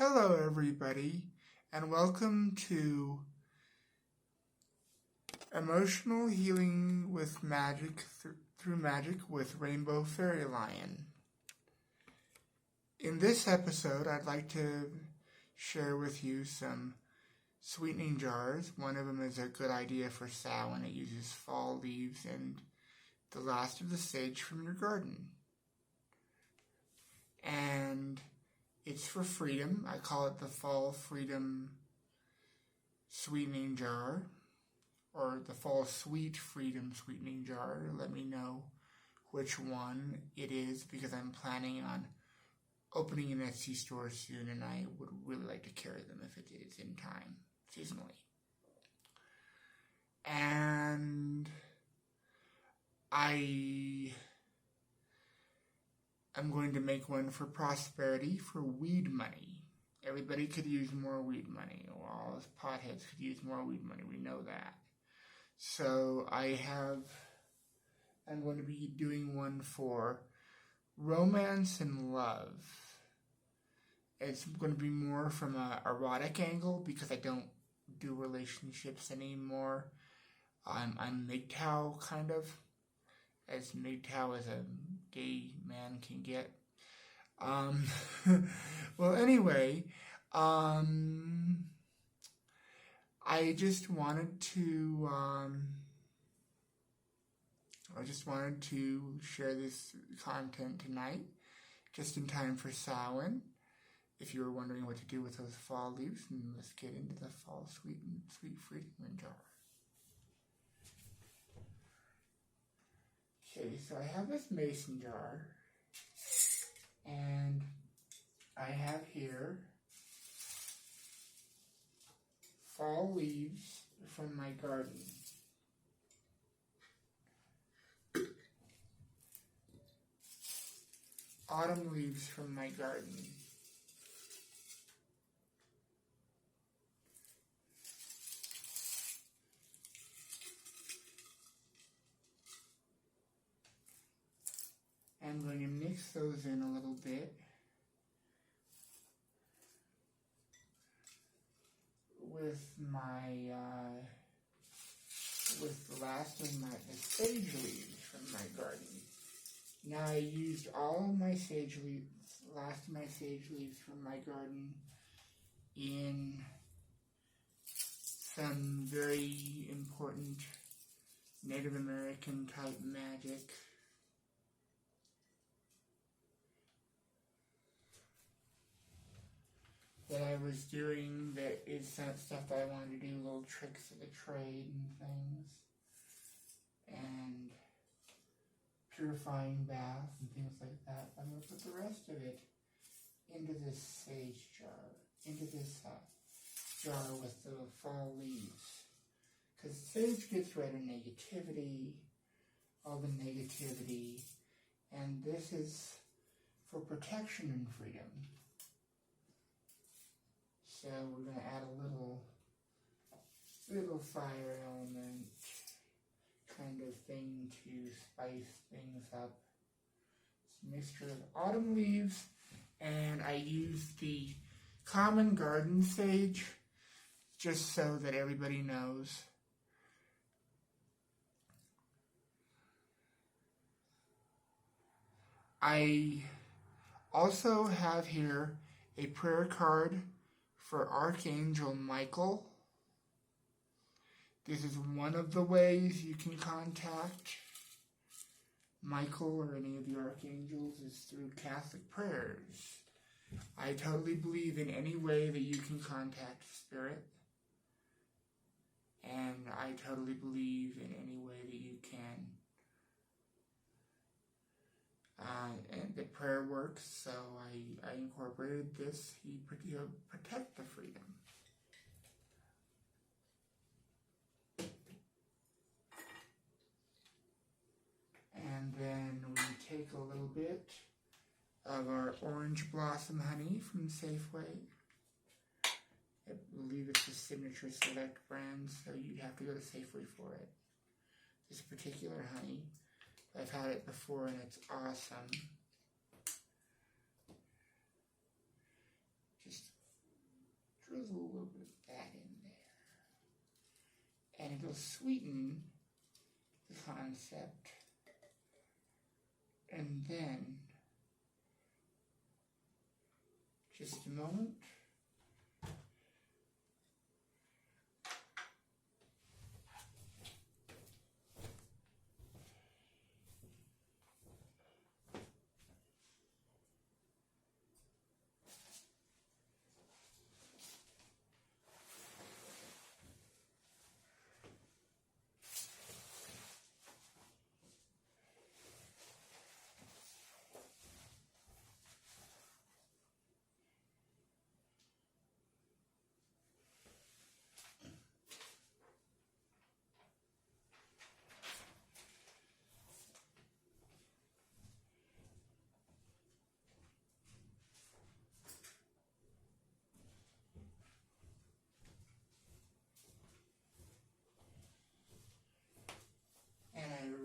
Hello, everybody, and welcome to Emotional Healing with Magic through Magic with Rainbow Fairy Lion. In this episode, I'd like to share with you some sweetening jars. One of them is a good idea for Samhain. It uses fall leaves and the last of the sage from your garden. And it's for freedom. I call it the Fall Freedom Sweetening Jar, or the Fall Sweet Freedom Sweetening Jar. Let me know which one it is, because I'm planning on opening an Etsy store soon, and I would really like to carry them if it is in time, seasonally. And I'm going to make one for prosperity, for weed money. Everybody could use more weed money. Or all us potheads could use more weed money. We know that. So I'm going to be doing one for romance and love. It's going to be more from an erotic angle because I don't do relationships anymore. I'm MGTOW kind of. As MGTOW as a gay man can get. Well, anyway, I just wanted to share this content tonight, just in time for Samhain. If you were wondering what to do with those fall leaves, then let's get into the fall sweet freedom jar. Okay, so I have this mason jar, and I have here fall leaves from my garden. Autumn leaves from my garden. I'm going to mix those in a little bit with with the last of the sage leaves from my garden. Now I used all of my sage leaves, last of my sage leaves from my garden, in some very important Native American type magic. That I was doing, that is some stuff that I wanted to do, little tricks of the trade and things, and purifying baths and things like that. I'm going to put the rest of it into this sage jar, into this jar with the fall leaves, because sage gets rid of negativity, all the negativity, and this is for protection and freedom. So we're going to add a little fire element kind of thing to spice things up. It's a mixture of autumn leaves, and I used the common garden sage just so that everybody knows. I also have here a prayer card for Archangel Michael. This is one of the ways you can contact Michael or any of the archangels, is through Catholic prayers. I totally believe in any way that you can contact Spirit, and I totally believe in any way that you can. And the prayer works, so I incorporated this. He'll protect the freedom. And then we take a little bit of our orange blossom honey from Safeway. I believe it's a Signature Select brand, so you'd have to go to Safeway for it. This particular honey, I've had it before and it's awesome. Just a little bit of that in there. And it'll sweeten the concept. And then, just a moment.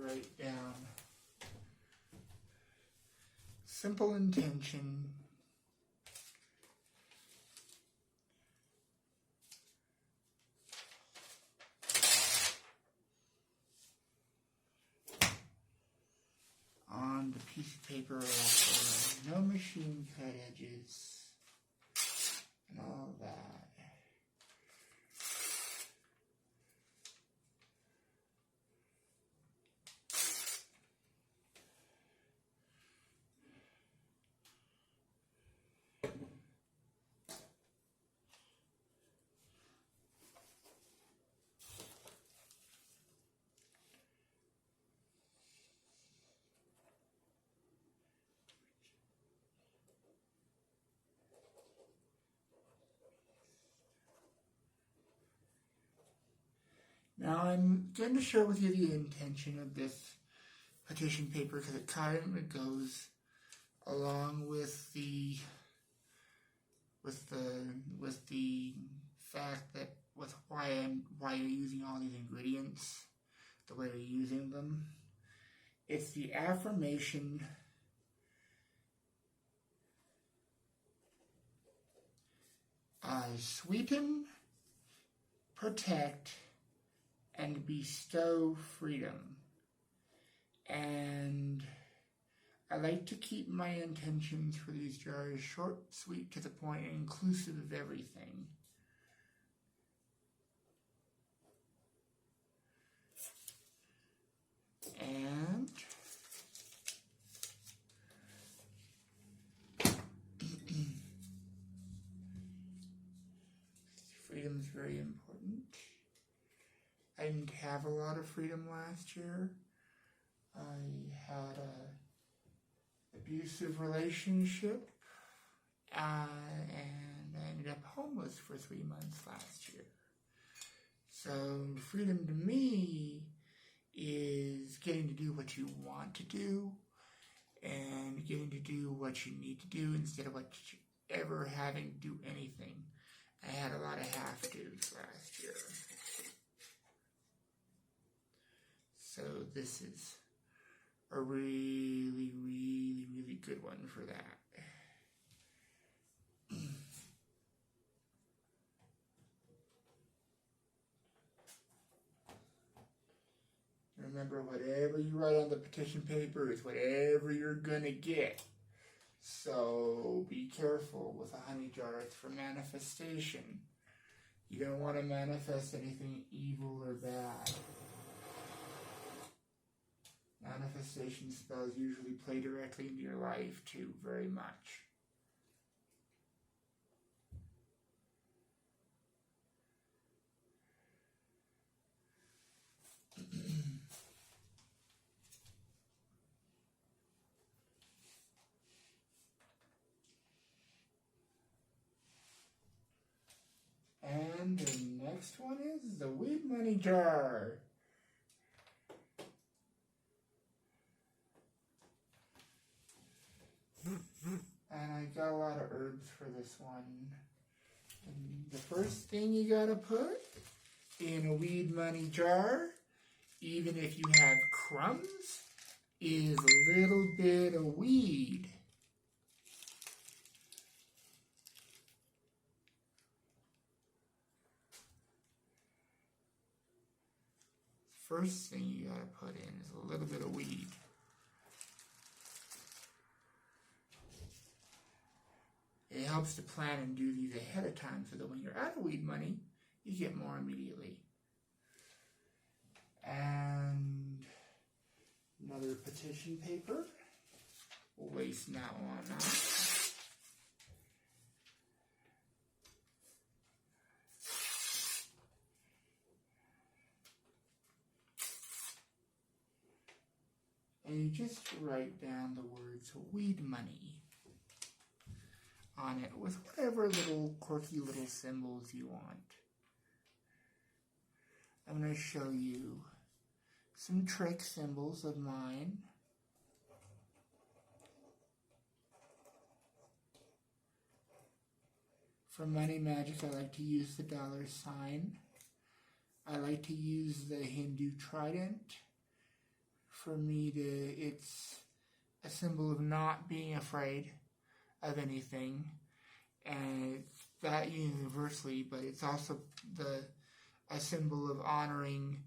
Write down simple intention, on the piece of paper, also no machine cut edges and all of that. Now I'm going to share with you the intention of this petition paper because it kind of goes along with the fact that with why you're using all these ingredients the way you're using them. It's the affirmation sweeten, protect, and bestow freedom. And I like to keep my intentions for these jars short, sweet, to the point, and inclusive of everything. And freedom is very important. I didn't have a lot of freedom last year. I had an abusive relationship, and I ended up homeless for 3 months last year. So freedom to me is getting to do what you want to do and getting to do what you need to do instead of what you ever having to do anything. I had a lot of have-tos last year. So this is a really, really, really good one for that. Remember, whatever you write on the petition paper is whatever you're gonna get. So be careful with a honey jar. It's for manifestation. You don't want to manifest anything evil or bad. Manifestation spells usually play directly into your life too, very much. And the next one is the weed money jar. And I got a lot of herbs for this one. And the first thing you gotta put in a weed money jar, even if you have crumbs, is a little bit of weed. first thing you gotta put in is a little bit of weed. It helps to plan and do these ahead of time so that when you're out of weed money, you get more immediately. And another petition paper. We'll waste that one out. And you just write down the words weed money on it with whatever little quirky little symbols you want. I'm going to show you some trick symbols of mine. For money magic, I like to use the $sign. I like to use the Hindu trident. For me, it's a symbol of not being afraid of anything, and it's that universally, but it's also a symbol of honoring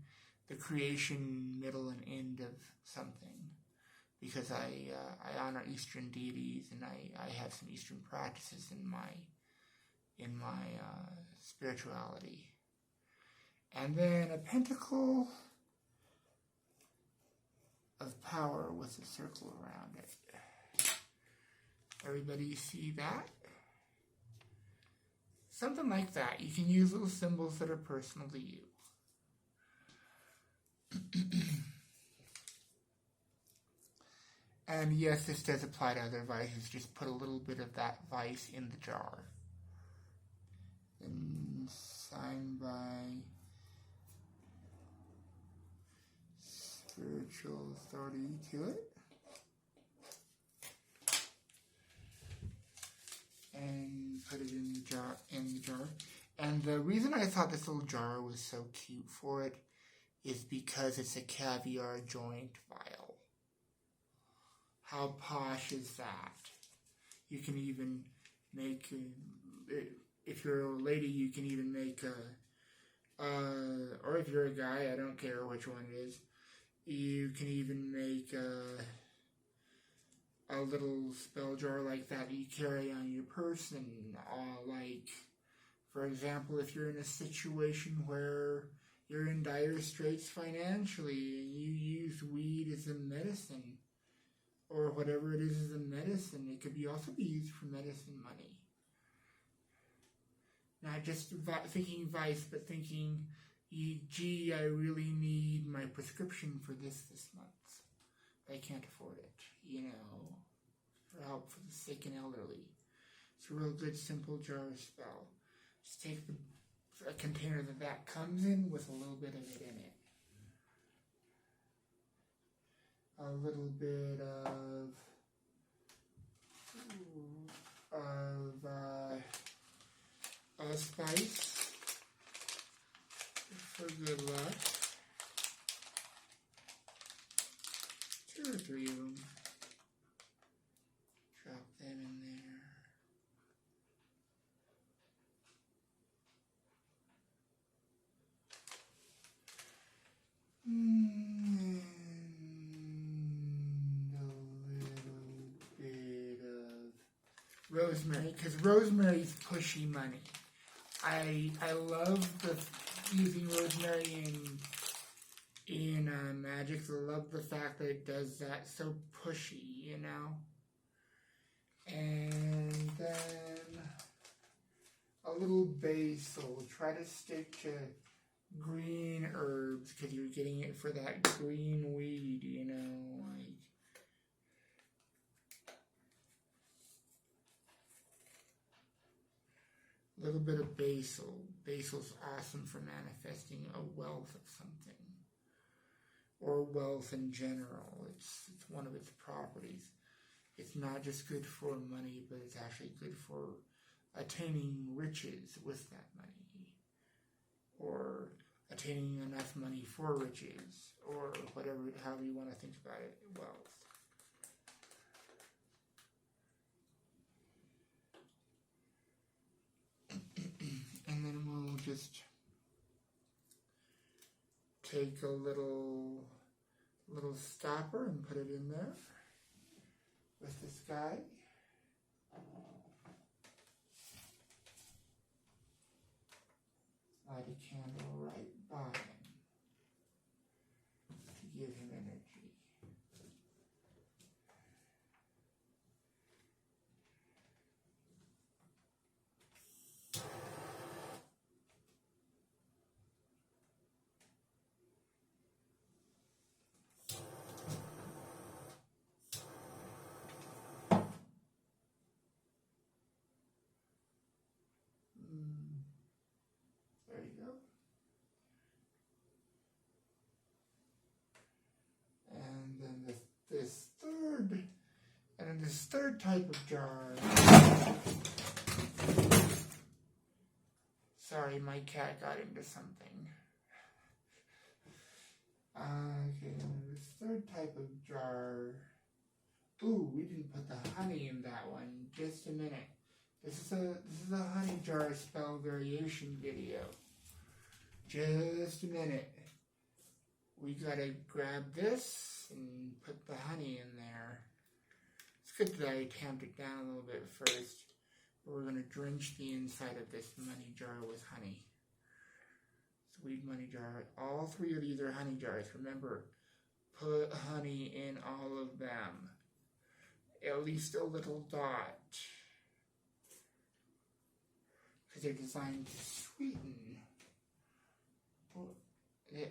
the creation, middle, and end of something, because I honor Eastern deities, and I have some Eastern practices in my spirituality. And then a pentacle of power with a circle around it. Everybody see that? Something like that. You can use little symbols that are personal to you. And yes, this does apply to other vices. Just put a little bit of that vice in the jar. And signed by spiritual authority to it. And put it in the jar. And the reason I thought this little jar was so cute for it is because it's a caviar joint vial. How posh is that? You can even make, if you're a lady, you can even make or if you're a guy, I don't care which one it is, you can even make a little spell jar like that you carry on your person. Like, for example, if you're in a situation where you're in dire straits financially and you use weed as a medicine, or whatever it is as a medicine, it could also be used for medicine money. Not just thinking vice, but thinking, gee, I really need my prescription for this month. I can't afford it, for help for the sick and elderly. It's a real good, simple jar spell. Just take a container that comes in with a little bit of it in it. A little bit of spice for good luck. 2 or 3 of them. Drop them in there. And a little bit of rosemary, because rosemary's pushy money. I love using rosemary in magic. I love the fact that it does that so pushy, And then a little basil. Try to stick to green herbs because you're getting it for that green weed, A little bit of basil. Basil's awesome for manifesting a wealth of something, or wealth in general. It's one of its properties. It's not just good for money, but it's actually good for attaining riches with that money, or attaining enough money for riches, or however you want to think about it, wealth. And then we'll just take a little stopper and put it in there with this guy. Light a candle right by him to give him energy. There you go. And then this third type of jar. Sorry, my cat got into something. Okay, this third type of jar. Ooh, we didn't put the honey in that one. Just a minute. This is a honey jar spell variation video. Just a minute. We gotta grab this and put the honey in there. It's good that I tamped it down a little bit first. We're gonna drench the inside of this money jar with honey. Sweet money jar. All three of these are honey jars. Remember, put honey in all of them. At least a little dot. Because they're designed to sweeten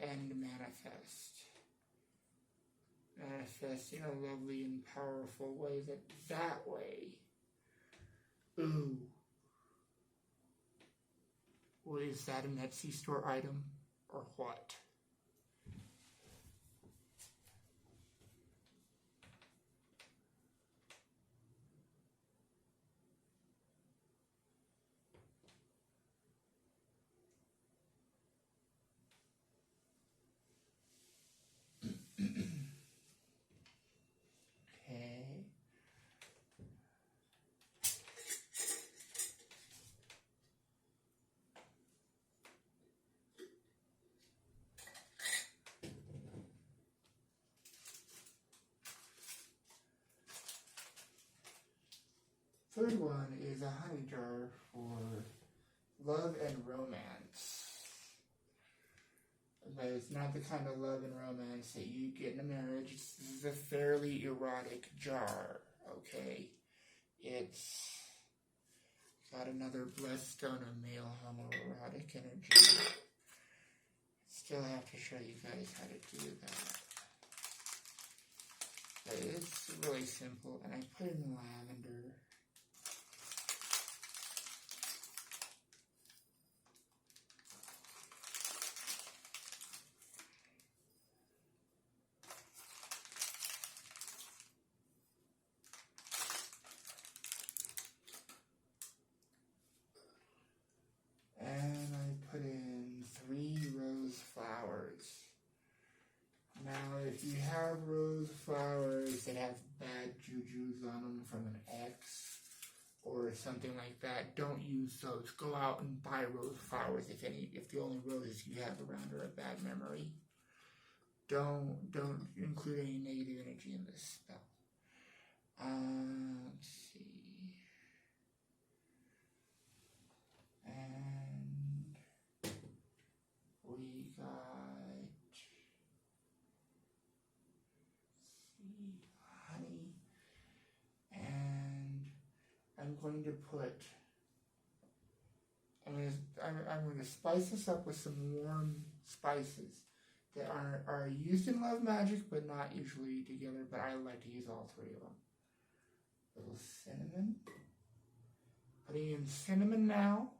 and manifest. Manifest in a lovely and powerful way that way. Ooh. Well, is that an Etsy store item or what? Okay. Third one is a honey jar for love and romance. But it's not the kind of love and romance that you get in a marriage. This is a fairly erotic jar, okay? It's got another blessed stone of male homoerotic energy. Still have to show you guys how to do that. But it's really simple, and I put in lavender. And I put in 3 rose flowers. Now, if you have rose flowers that have bad jujus on them from an ex or something like that, don't use those. Go out and buy rose flowers if the only roses you have around are a bad memory. Don't include any negative energy in this spell. Let's see. And we got honey, and I'm going to spice this up with some warm spices that are used in love magic, but not usually together. But I like to use all 3 of them. A little cinnamon. Putting in cinnamon now.